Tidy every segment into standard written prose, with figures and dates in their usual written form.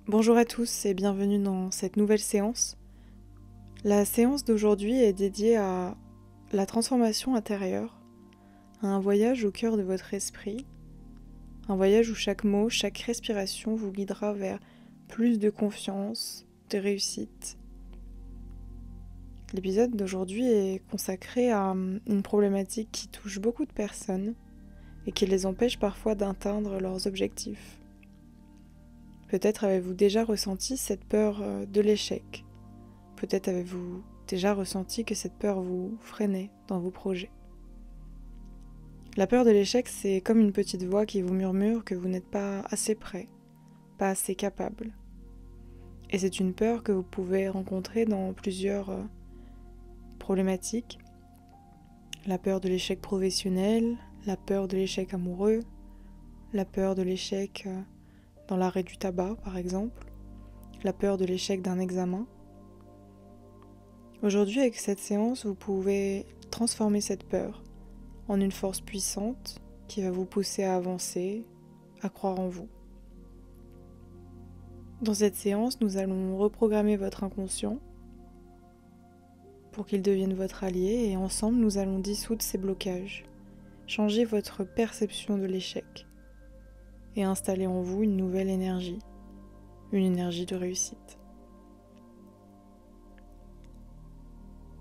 Bonjour à tous et bienvenue dans cette nouvelle séance. La séance d'aujourd'hui est dédiée à la transformation intérieure, à un voyage au cœur de votre esprit, un voyage où chaque mot, chaque respiration vous guidera vers plus de confiance, de réussite. L'épisode d'aujourd'hui est consacré à une problématique qui touche beaucoup de personnes et qui les empêche parfois d'atteindre leurs objectifs. Peut-être avez-vous déjà ressenti cette peur de l'échec. Peut-être avez-vous déjà ressenti que cette peur vous freinait dans vos projets. La peur de l'échec, c'est comme une petite voix qui vous murmure que vous n'êtes pas assez prêt, pas assez capable. Et c'est une peur que vous pouvez rencontrer dans plusieurs problématiques. La peur de l'échec professionnel, la peur de l'échec amoureux, la peur de l'échec dans l'arrêt du tabac par exemple, la peur de l'échec d'un examen. Aujourd'hui, avec cette séance, vous pouvez transformer cette peur en une force puissante qui va vous pousser à avancer, à croire en vous. Dans cette séance, nous allons reprogrammer votre inconscient pour qu'il devienne votre allié et ensemble, nous allons dissoudre ces blocages, changer votre perception de l'échec et installer en vous une nouvelle énergie, une énergie de réussite.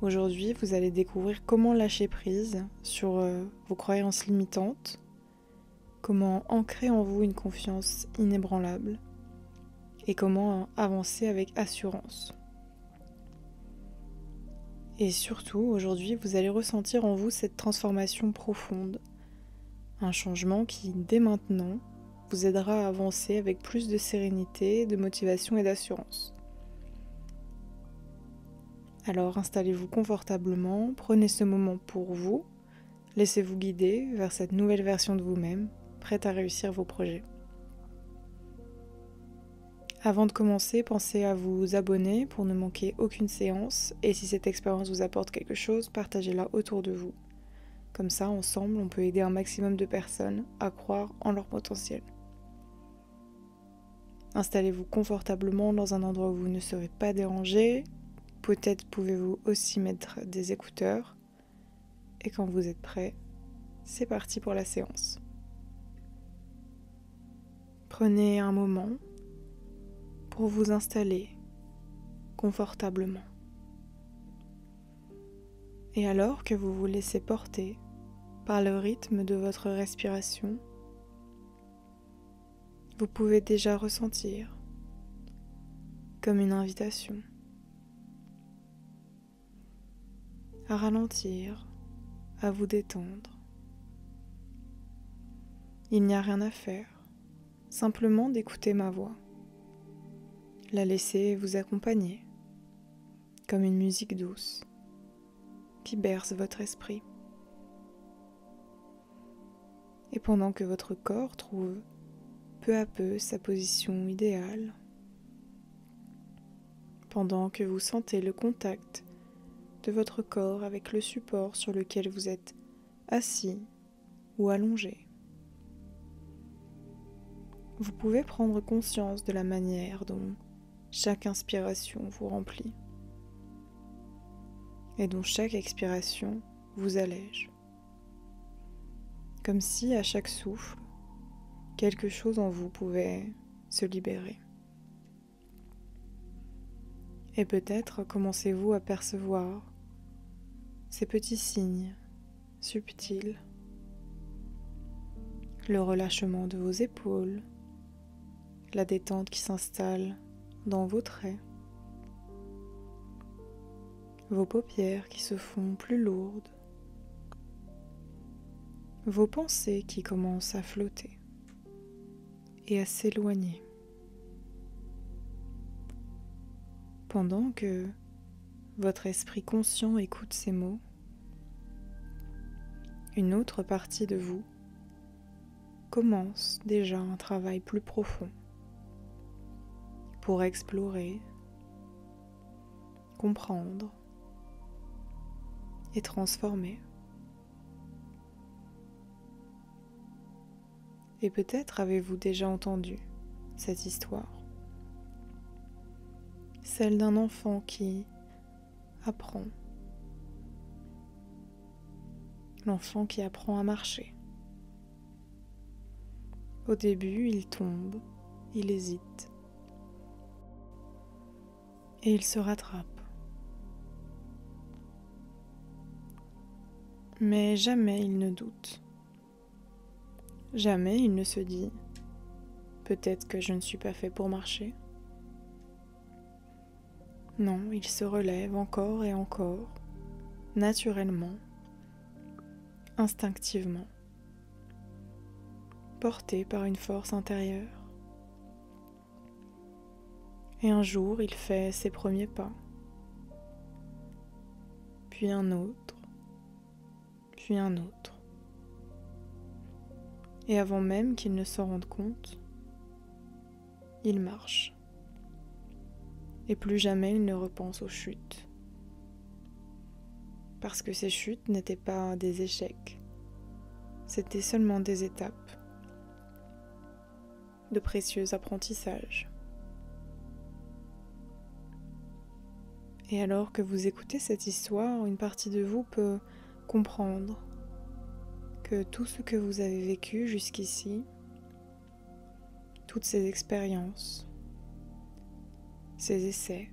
Aujourd'hui, vous allez découvrir comment lâcher prise sur vos croyances limitantes, comment ancrer en vous une confiance inébranlable et comment avancer avec assurance. Et surtout, aujourd'hui, vous allez ressentir en vous cette transformation profonde, un changement qui, dès maintenant, vous aidera à avancer avec plus de sérénité, de motivation et d'assurance. Alors installez-vous confortablement, prenez ce moment pour vous, laissez-vous guider vers cette nouvelle version de vous-même, prête à réussir vos projets. Avant de commencer, pensez à vous abonner pour ne manquer aucune séance et si cette expérience vous apporte quelque chose, partagez-la autour de vous. Comme ça, ensemble, on peut aider un maximum de personnes à croire en leur potentiel. Installez-vous confortablement dans un endroit où vous ne serez pas dérangé. Peut-être pouvez-vous aussi mettre des écouteurs. Et quand vous êtes prêt, c'est parti pour la séance. Prenez un moment pour vous installer confortablement. Et alors que vous vous laissez porter par le rythme de votre respiration, vous pouvez déjà ressentir comme une invitation à ralentir, à vous détendre. Il n'y a rien à faire, simplement d'écouter ma voix, la laisser vous accompagner comme une musique douce qui berce votre esprit. Et pendant que votre corps trouve peu à peu sa position idéale, pendant que vous sentez le contact de votre corps avec le support sur lequel vous êtes assis ou allongé, vous pouvez prendre conscience de la manière dont chaque inspiration vous remplit et dont chaque expiration vous allège. Comme si à chaque souffle, quelque chose en vous pouvait se libérer. Et peut-être commencez-vous à percevoir ces petits signes subtils, le relâchement de vos épaules, la détente qui s'installe dans vos traits, vos paupières qui se font plus lourdes, vos pensées qui commencent à flotter et à s'éloigner. Pendant que votre esprit conscient écoute ces mots, une autre partie de vous commence déjà un travail plus profond pour explorer, comprendre et transformer. Et peut-être avez-vous déjà entendu cette histoire. celle d'un enfant qui apprend. L'enfant qui apprend à marcher. Au début, il tombe, il hésite et il se rattrape. Mais jamais il ne doute. Jamais il ne se dit « Peut-être que je ne suis pas fait pour marcher ». Non, il se relève encore et encore, naturellement, instinctivement, porté par une force intérieure. Et un jour, il fait ses premiers pas, puis un autre, puis un autre. Et avant même qu'il ne s'en rende compte, il marche. Et plus jamais il ne repense aux chutes. Parce que ces chutes n'étaient pas des échecs, c'étaient seulement des étapes, de précieux apprentissages. Et alors que vous écoutez cette histoire, une partie de vous peut comprendre que tout ce que vous avez vécu jusqu'ici, toutes ces expériences, ces essais,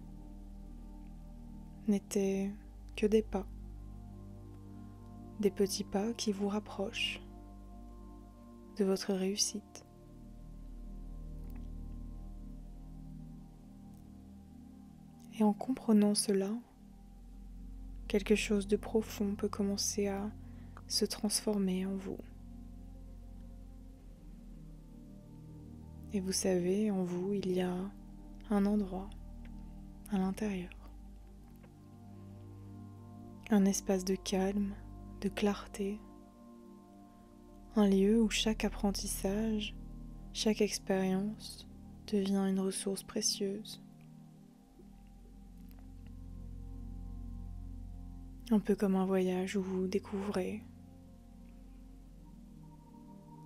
n'étaient que des pas, des petits pas qui vous rapprochent de votre réussite. Et en comprenant cela, quelque chose de profond peut commencer à se transformer en vous. Et vous savez, en vous, il y a un endroit à l'intérieur. Un espace de calme, de clarté. Un lieu où chaque apprentissage, chaque expérience devient une ressource précieuse. Un peu comme un voyage où vous découvrez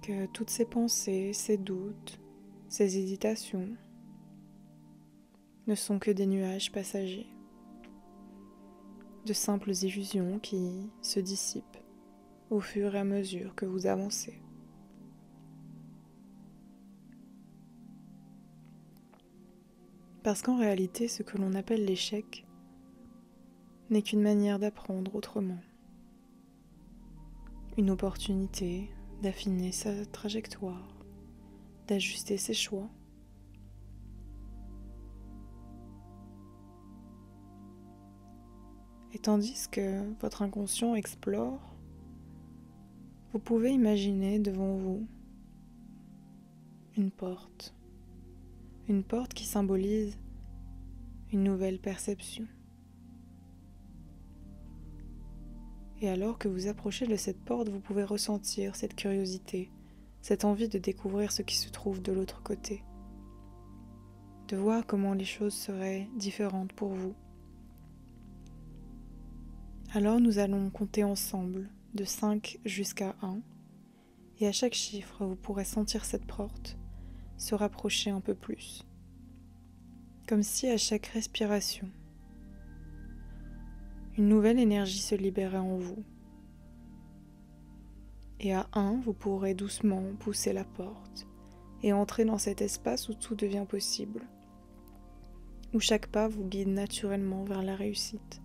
que toutes ces pensées, ces doutes, ces hésitations ne sont que des nuages passagers, de simples illusions qui se dissipent au fur et à mesure que vous avancez. Parce qu'en réalité, ce que l'on appelle l'échec n'est qu'une manière d'apprendre autrement. Une opportunité d'affiner sa trajectoire, d'ajuster ses choix. Et tandis que votre inconscient explore, vous pouvez imaginer devant vous une porte qui symbolise une nouvelle perception. Et alors que vous approchez de cette porte, vous pouvez ressentir cette curiosité, cette envie de découvrir ce qui se trouve de l'autre côté, de voir comment les choses seraient différentes pour vous. Alors nous allons compter ensemble de 5 jusqu'à 1, et à chaque chiffre, vous pourrez sentir cette porte se rapprocher un peu plus, comme si à chaque respiration, une nouvelle énergie se libérait en vous. Et à 1, vous pourrez doucement pousser la porte et entrer dans cet espace où tout devient possible, où chaque pas vous guide naturellement vers la réussite.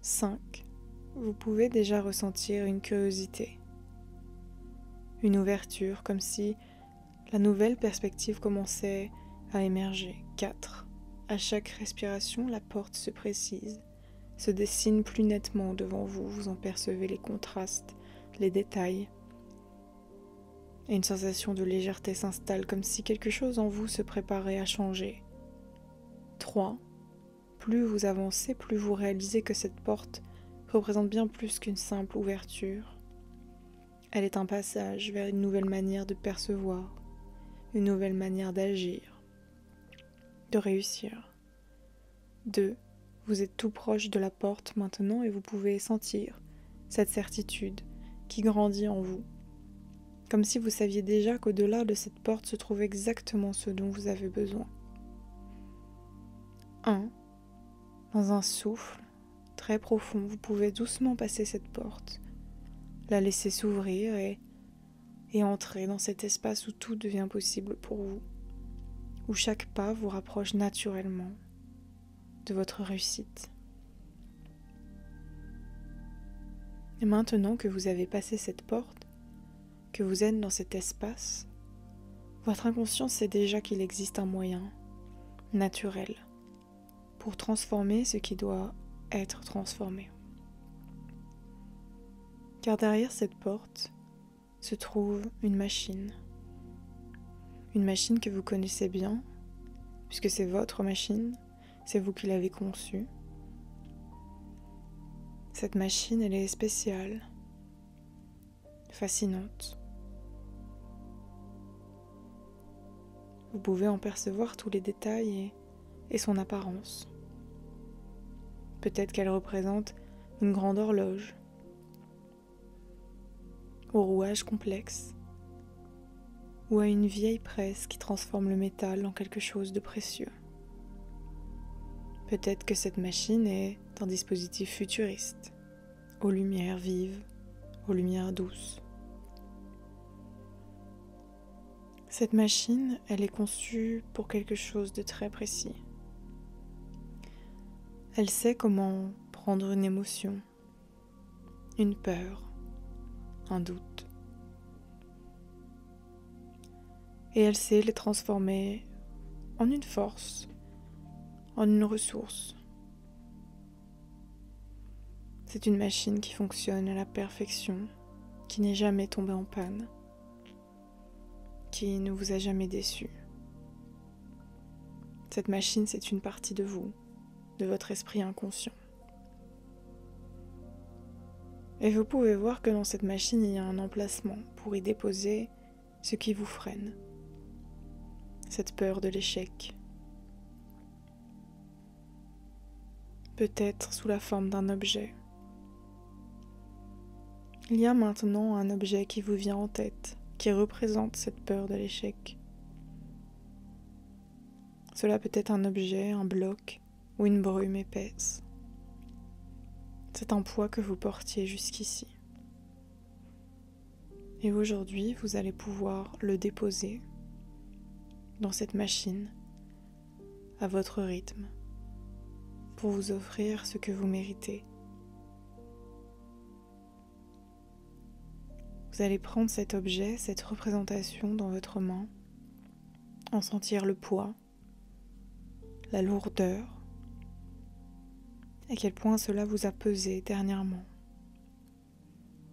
5. Vous pouvez déjà ressentir une curiosité, une ouverture, comme si la nouvelle perspective commençait à émerger. 4. À chaque respiration, la porte se précise, se dessine plus nettement devant vous, vous en percevez les contrastes, les détails. Et une sensation de légèreté s'installe, comme si quelque chose en vous se préparait à changer. 3. Plus vous avancez, plus vous réalisez que cette porte représente bien plus qu'une simple ouverture. Elle est un passage vers une nouvelle manière de percevoir, une nouvelle manière d'agir, de réussir. 2. Vous êtes tout proche de la porte maintenant et vous pouvez sentir cette certitude qui grandit en vous, comme si vous saviez déjà qu'au-delà de cette porte se trouve exactement ce dont vous avez besoin. 1. Dans un souffle très profond, vous pouvez doucement passer cette porte, la laisser s'ouvrir et entrer dans cet espace où tout devient possible pour vous, où chaque pas vous rapproche naturellement de votre réussite. Et maintenant que vous avez passé cette porte, que vous êtes dans cet espace, votre inconscient sait déjà qu'il existe un moyen naturel pour transformer ce qui doit être transformé. Car derrière cette porte se trouve une machine que vous connaissez bien, puisque c'est votre machine, c'est vous qui l'avez conçue. Cette machine, elle est spéciale, fascinante. Vous pouvez en percevoir tous les détails et son apparence. Peut-être qu'elle représente une grande horloge, au rouage complexe, ou à une vieille presse qui transforme le métal en quelque chose de précieux. Peut-être que cette machine est un dispositif futuriste, aux lumières vives, aux lumières douces. Cette machine, elle est conçue pour quelque chose de très précis. Elle sait comment prendre une émotion, une peur, un doute. Et elle sait les transformer en une force, en une ressource. C'est une machine qui fonctionne à la perfection, qui n'est jamais tombée en panne, qui ne vous a jamais déçu. Cette machine, c'est une partie de vous, de votre esprit inconscient. Et vous pouvez voir que dans cette machine, il y a un emplacement pour y déposer ce qui vous freine. Cette peur de l'échec. Peut-être sous la forme d'un objet. Il y a maintenant un objet qui vous vient en tête, qui représente cette peur de l'échec. Cela peut être un objet, un bloc ou une brume épaisse. C'est un poids que vous portiez jusqu'ici. Et aujourd'hui, vous allez pouvoir le déposer dans cette machine, à votre rythme, pour vous offrir ce que vous méritez. Vous allez prendre cet objet, cette représentation dans votre main, en sentir le poids, la lourdeur, à quel point cela vous a pesé dernièrement.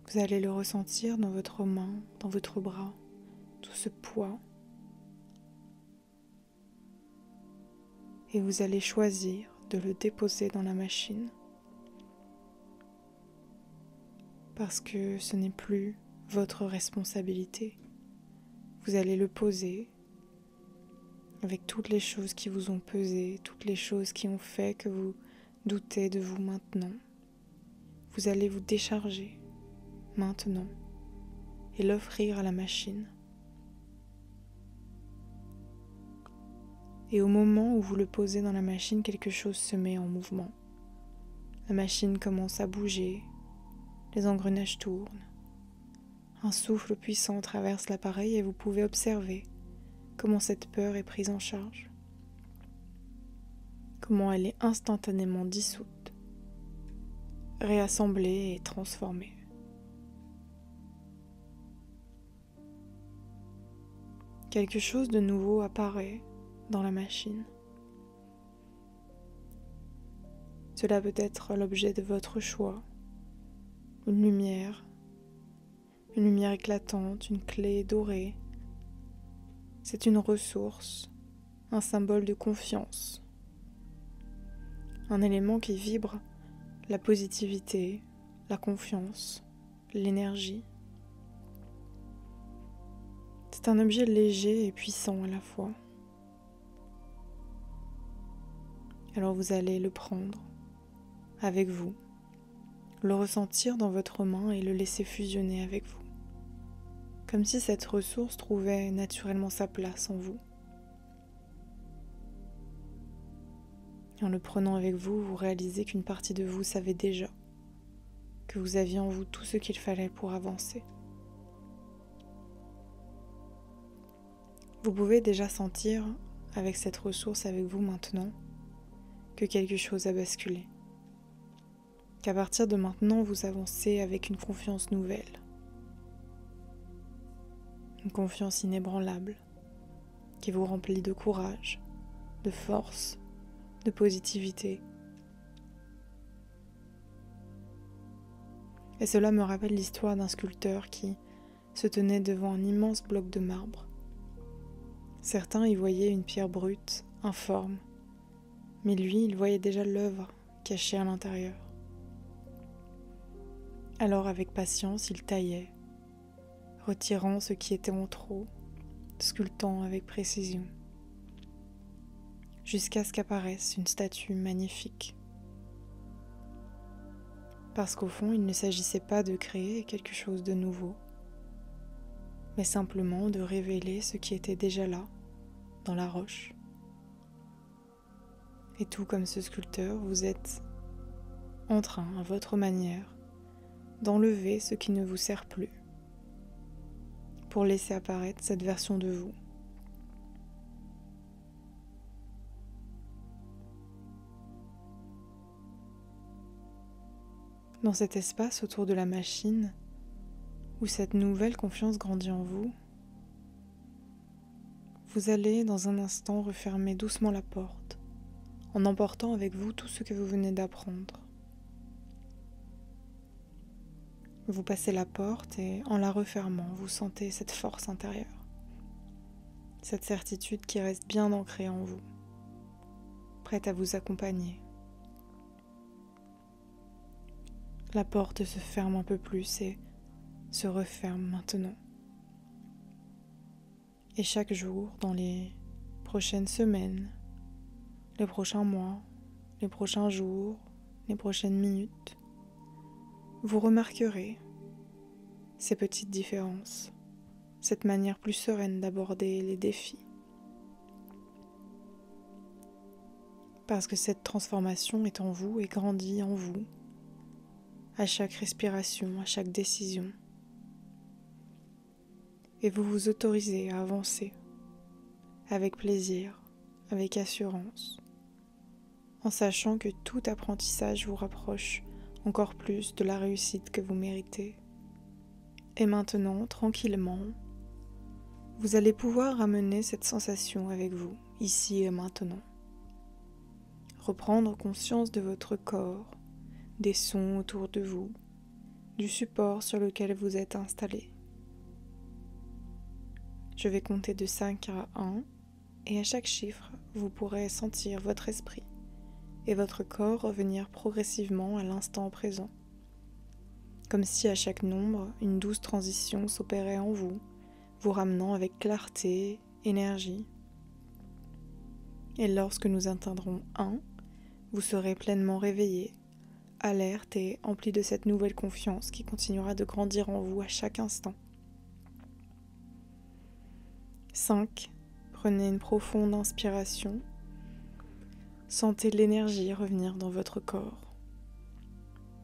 Vous allez le ressentir dans votre main, dans votre bras, tout ce poids. Et vous allez choisir de le déposer dans la machine. Parce que ce n'est plus votre responsabilité. Vous allez le poser avec toutes les choses qui vous ont pesé, toutes les choses qui ont fait que vous doutez de vous maintenant. Vous allez vous décharger maintenant et l'offrir à la machine. Et au moment où vous le posez dans la machine, quelque chose se met en mouvement. La machine commence à bouger, les engrenages tournent. Un souffle puissant traverse l'appareil et vous pouvez observer comment cette peur est prise en charge. Comment elle est instantanément dissoute, réassemblée et transformée. Quelque chose de nouveau apparaît dans la machine. Cela peut être l'objet de votre choix, une lumière éclatante, une clé dorée. C'est une ressource, un symbole de confiance, un élément qui vibre la positivité, la confiance, l'énergie. C'est un objet léger et puissant à la fois. Alors vous allez le prendre avec vous, le ressentir dans votre main et le laisser fusionner avec vous, comme si cette ressource trouvait naturellement sa place en vous. Et en le prenant avec vous, vous réalisez qu'une partie de vous savait déjà que vous aviez en vous tout ce qu'il fallait pour avancer. Vous pouvez déjà sentir, avec cette ressource avec vous maintenant, que quelque chose a basculé. Qu'à partir de maintenant, vous avancez avec une confiance nouvelle. Une confiance inébranlable, qui vous remplit de courage, de force, de positivité. Et cela me rappelle l'histoire d'un sculpteur qui se tenait devant un immense bloc de marbre. Certains y voyaient une pierre brute, informe, mais lui, il voyait déjà l'œuvre cachée à l'intérieur. Alors, avec patience, il taillait, retirant ce qui était en trop, sculptant avec précision, jusqu'à ce qu'apparaisse une statue magnifique. Parce qu'au fond, il ne s'agissait pas de créer quelque chose de nouveau, mais simplement de révéler ce qui était déjà là, dans la roche. Et tout comme ce sculpteur, vous êtes en train, à votre manière, d'enlever ce qui ne vous sert plus, pour laisser apparaître cette version de vous. Dans cet espace autour de la machine, où cette nouvelle confiance grandit en vous, vous allez dans un instant refermer doucement la porte, en emportant avec vous tout ce que vous venez d'apprendre. Vous passez la porte et en la refermant, vous sentez cette force intérieure, cette certitude qui reste bien ancrée en vous, prête à vous accompagner. La porte se ferme un peu plus et se referme maintenant. Et chaque jour, dans les prochaines semaines, les prochains mois, les prochains jours, les prochaines minutes, vous remarquerez ces petites différences, cette manière plus sereine d'aborder les défis. Parce que cette transformation est en vous et grandit en vous, à chaque respiration, à chaque décision. Et vous vous autorisez à avancer, avec plaisir, avec assurance, en sachant que tout apprentissage vous rapproche encore plus de la réussite que vous méritez. Et maintenant, tranquillement, vous allez pouvoir ramener cette sensation avec vous, ici et maintenant. Reprendre conscience de votre corps, des sons autour de vous, du support sur lequel vous êtes installé. Je vais compter de 5 à 1 et à chaque chiffre, vous pourrez sentir votre esprit et votre corps revenir progressivement à l'instant présent. Comme si à chaque nombre, une douce transition s'opérait en vous, vous ramenant avec clarté, énergie. Et lorsque nous atteindrons 1, vous serez pleinement réveillé, alerte et empli de cette nouvelle confiance qui continuera de grandir en vous à chaque instant. 5. Prenez une profonde inspiration. Sentez l'énergie revenir dans votre corps.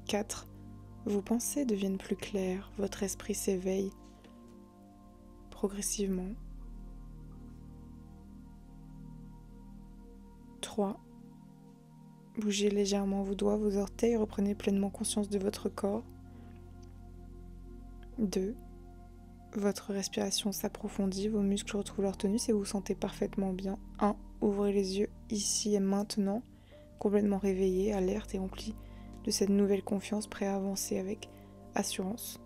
4. Vos pensées deviennent plus claires, votre esprit s'éveille progressivement. 3. Bougez légèrement vos doigts, vos orteils, reprenez pleinement conscience de votre corps. 2. Votre respiration s'approfondit, vos muscles retrouvent leur tonus et vous vous sentez parfaitement bien. 1. Ouvrez les yeux ici et maintenant, complètement réveillé, alerte et empli de cette nouvelle confiance, prêt à avancer avec assurance.